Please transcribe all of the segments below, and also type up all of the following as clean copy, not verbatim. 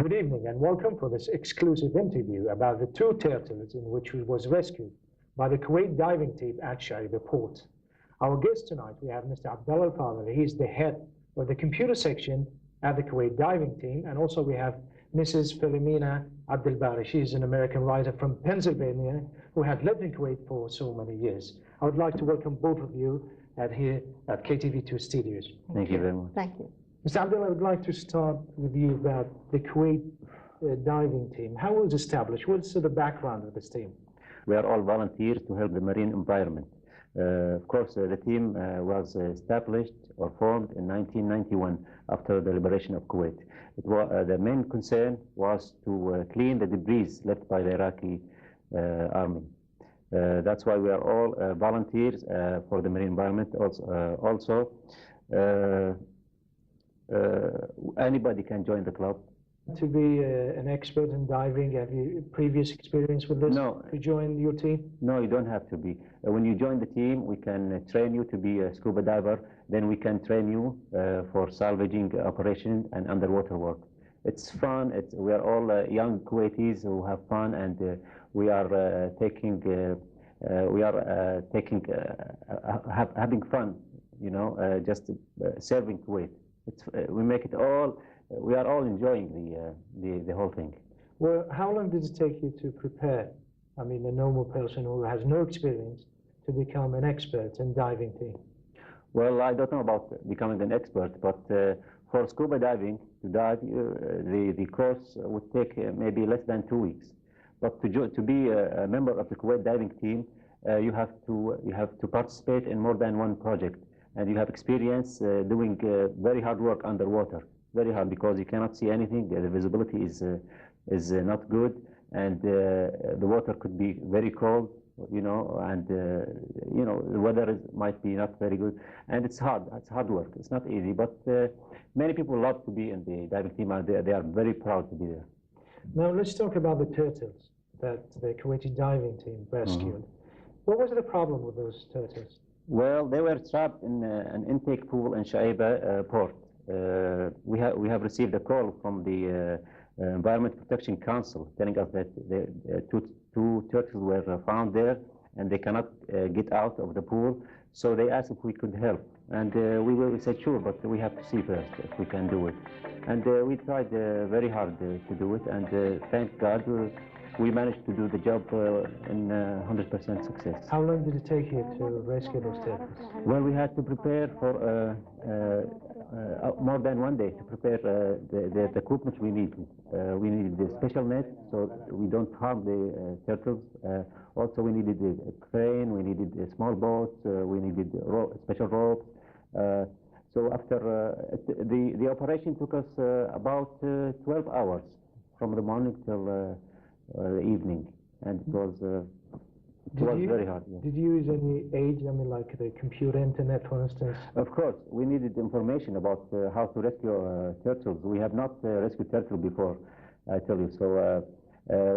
Good evening and welcome for this exclusive interview about the two turtles in which was rescued by the Kuwait diving team at Shaiba Port. Our guest tonight, we have Mr. Abdullah. He is the head of the computer section at the Kuwait diving team, and also we have Mrs. Philamina Abdullah. She is an American writer from Pennsylvania who had lived in Kuwait for so many years. I would like to welcome both of you here at KTV2 Studios. Thank you very much. Thank you. Mr. Abdullah, I would like to start with you about the Kuwait diving team. How was it established? What's the background of this team? We are all volunteers to help the marine environment. Of course, the team was established or formed in 1991 after the liberation of Kuwait. The main concern was to clean the debris left by the Iraqi army. That's why we are all volunteers for the marine environment. Also, anybody can join the club. To be an expert in diving, have you previous experience with this? No. To join your team? No, you don't have to be. When you join the team, we can train you to be a scuba diver. Then we can train you for salvaging operation and underwater work. It's fun. We are all young Kuwaitis who have fun, and we are having fun. You know, just serving Kuwait. We make it all. We are all enjoying the whole thing. Well, how long did it take you to prepare? I mean, a normal person who has no experience to become an expert in diving team. Well, I don't know about becoming an expert, but for scuba diving, to dive, the course would take maybe less than 2 weeks. But to be a member of the Kuwait diving team, you have to participate in more than one project, and you have experience doing very hard work underwater. Very hard, because you cannot see anything. The visibility is not good, and the water could be very cold, you know, and you know, the weather might be not very good, and it's hard. It's hard work. It's not easy, but many people love to be in the diving team, and they are very proud to be there. Now let's talk about the turtles that the Kuwaiti diving team rescued. What was the problem with those turtles? Well, they were trapped in an intake pool in Shaiba Port. We have received a call from the Environment Protection Council telling us that the two turtles were found there and they cannot get out of the pool. So they asked if we could help, and we said sure, but we have to see first if we can do it. And we tried very hard to do it, and thank God we managed to do the job in 100% success. How long did it take you to rescue those turtles? Well, we had to prepare for more than 1 day to prepare the equipment we need. We needed the special net so we don't harm the turtles. Also, we needed a crane, we needed a small boat, we needed special ropes. So after the operation took us about 12 hours from the morning till the evening, and it was very hard. Yeah. Did you use any aid, I mean, like the computer, internet, for instance? Of course, we needed information about how to rescue turtles. We have not rescued turtles before, I tell you. So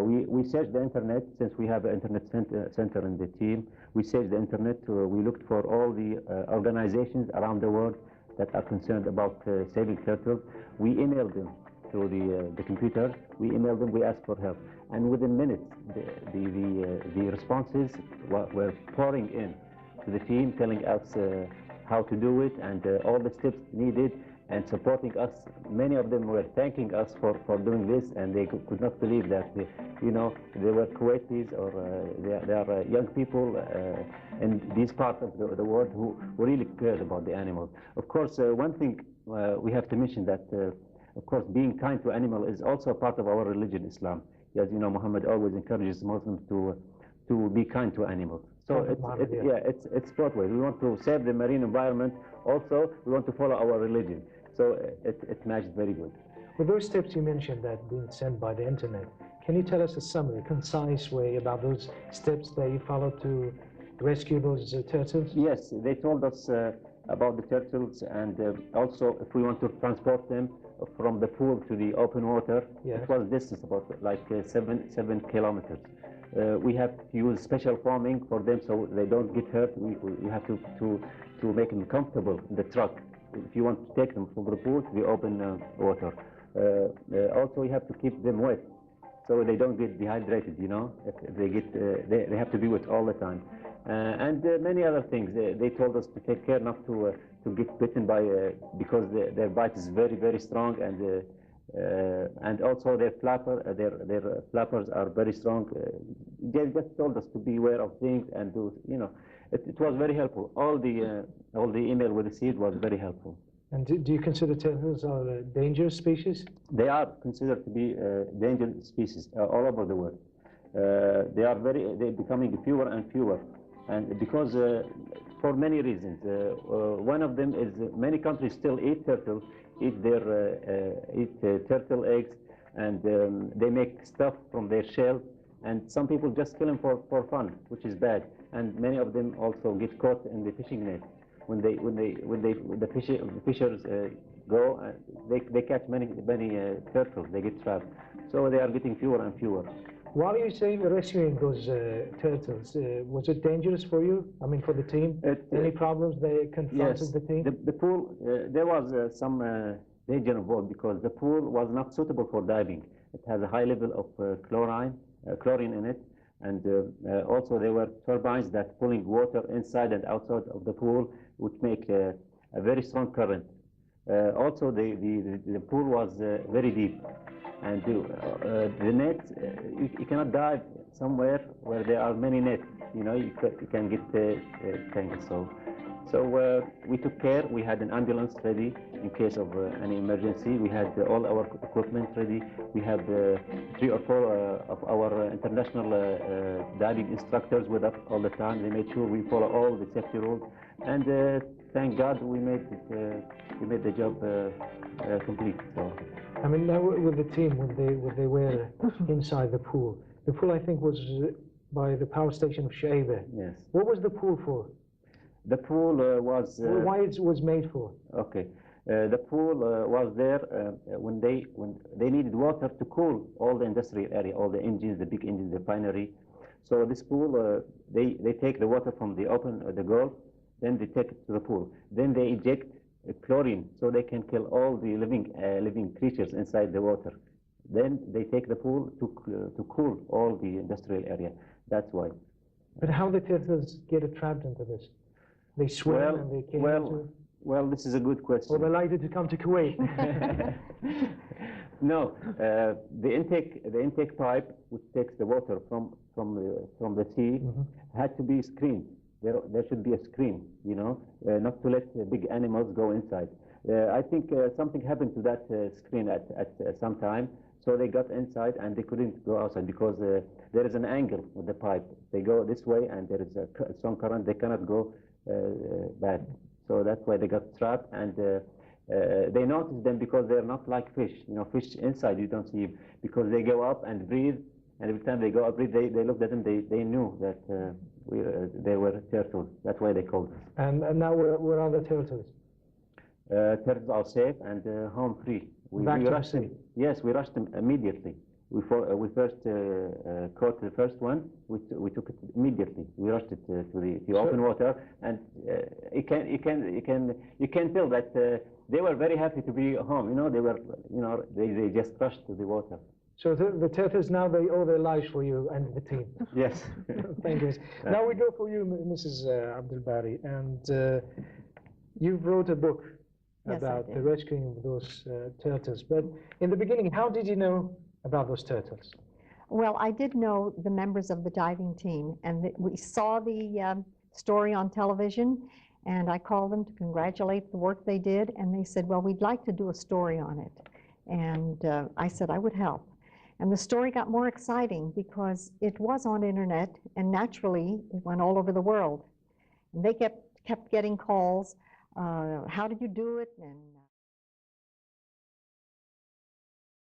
we searched the internet, since we have an internet center in the team. We searched the internet. We looked for all the organizations around the world that are concerned about saving turtles. We emailed them to the computer. We emailed them. We asked for help, and within minutes, the responses were pouring in to the team, telling us how to do it and all the steps needed, and supporting us. Many of them were thanking us for doing this, and they could not believe that you know, they were Kuwaitis, or they are young people in these parts of the world who really cared about the animals. Of course, one thing we have to mention that. Of course, being kind to animal is also a part of our religion, Islam. As you know, Muhammad always encourages Muslims to be kind to animals. So it's both ways. We want to save the marine environment. Also, we want to follow our religion. So it matches very good. With those tips you mentioned that being sent by the internet, can you tell us a summary, concise way about those steps that you followed to rescue those turtles? Yes, they told us about the turtles, and also if we want to transport them from the pool to the open water. Yes. It was distance about like 7 kilometers. We have to use special foaming for them so they don't get hurt. We have to make them comfortable in the truck if you want to take them from the pool to the open water. Also, you have to keep them wet so they don't get dehydrated, you know. If they get, they have to be wet all the time. And many other things. They told us to take care not to get bitten by, because their bite is very, very strong, and also their flappers are very strong. They just told us to be aware of things and do, you know, it was very helpful. All the email we received was very helpful. And do you consider turtles are a dangerous species? They are considered to be dangerous species all over the world. They're becoming fewer and fewer, and because for many reasons. One of them is many countries still eat turtle, eat turtle eggs, and they make stuff from their shell. And some people just kill them for fun, which is bad. And many of them also get caught in the fishing net. When the fishers go, they catch many turtles. They get trapped, so they are getting fewer and fewer. While you say rescuing those turtles, was it dangerous for you? I mean, for the team? Any problems they confronted yes, the team? The pool, there was some danger involved because the pool was not suitable for diving. It has a high level of chlorine in it, and also there were turbines that pulling water inside and outside of the pool, which make a very strong current. Also, the pool was very deep, and the net, you cannot dive somewhere where there are many nets. You know, you can get tangled. So we took care. We had an ambulance ready in case of any emergency. We had all our equipment ready. We had 3 or 4 of our international diving instructors with us all the time. They made sure we follow all the safety rules, and thank God we made the job complete. So. I mean, now with the team, when they were inside the pool I think was by the power station of Shaiba. Yes. What was the pool for? The pool was... why it was made for? Okay. The pool was there when they needed water to cool all the industrial area, all the engines, the big engines, the refinery. So this pool, they take the water from the Gulf, then they take it to the pool. Then they inject chlorine so they can kill all the living creatures inside the water. Then they take the pool to cool all the industrial area. That's why. But how the turtles get trapped into this? They swim and they came into... Well, this is a good question. Or they like to come to Kuwait? No, the intake pipe, which takes the water from the sea, had to be screened. There should be a screen, you know, not to let big animals go inside. I think something happened to that screen at some time, so they got inside and they couldn't go outside because there is an angle with the pipe. They go this way and there is a strong current. They cannot go back. So that's why they got trapped, and they noticed them because they're not like fish. You know, fish inside you don't see them because they go up and breathe, and every time they go up, they looked at them, they knew that they were turtles. That's why they called us. And now where are the turtles? Turtles are safe and home free. We rushed them. Yes, we rushed them immediately. We first caught the first one. We took it immediately. We rushed it to the open water, and you can tell that they were very happy to be home. You know, they just rushed to the water. So the turtles now, they owe their lives for you and the team. Yes. Thank you. Now we go for you, Mrs. Abdul Bari, and you wrote a book about the rescuing of those turtles. But in the beginning, how did you know about those turtles? Well, I did know the members of the diving team, and we saw the story on television, and I called them to congratulate the work they did, and they said, well, we'd like to do a story on it. And I said I would help. And the story got more exciting because it was on internet, and naturally it went all over the world. And they kept getting calls, how did you do it? And